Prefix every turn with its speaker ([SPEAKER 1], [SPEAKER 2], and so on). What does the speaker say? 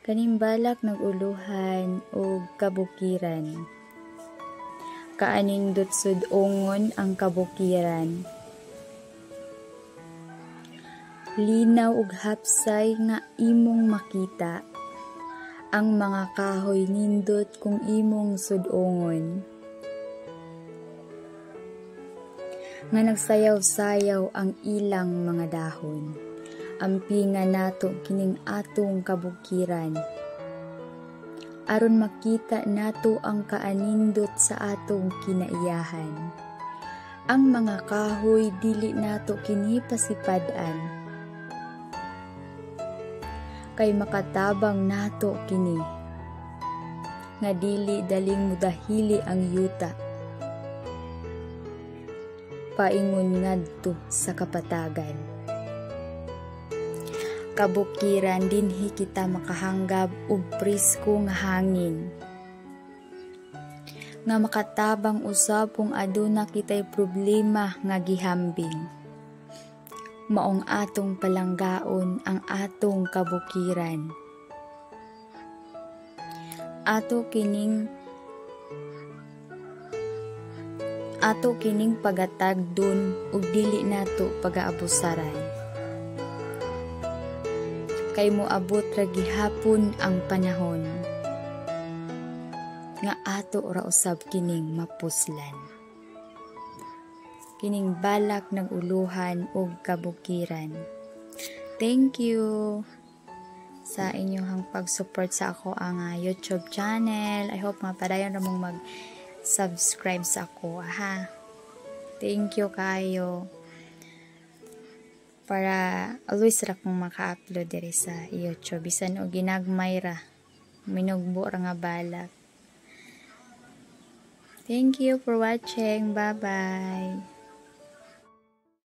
[SPEAKER 1] Kaning balak naguluhan o kabukiran. Kaanindot sud-ongon ang kabukiran. Linaw ug hapsay nga imong makita. Ang mga kahoy nindot kung imong sud-ongon. Nga nagsayaw-sayaw ang ilang mga dahon. Ampinga nato kining atong kabukiran. Aron makita nato ang kaanindot sa atong kinaiyahan. Ang mga kahoy dili nato kini pasipad-an. Kay makatabang nato kini. Nga dili daling mudahili ang yuta. Paingon ngadto sa kapatagan. Kabukiran dinhi kita makahanggab og presko nga hangin. Nga makatabang usab kung aduna kitay problema nga gihambing. Maong atong palanggaon ang atong kabukiran. Ato kining pagatagdon ug dili nato pagaabusaran. Kay moabot ra gihapon ang panahon nga ato ra usab kining mapuslan. Kining balak naguluhan og kabukiran. Thank you sa inyong pag-support sa ako ang YouTube channel. I hope nga padayon ra mong mag-subscribe sa ako, ha. Thank you kayo. Para always ra kong maka-upload diri sa YouTube. Bisan o ginagmay ra. Minugbo ra nga balak. Thank you for watching. Bye-bye.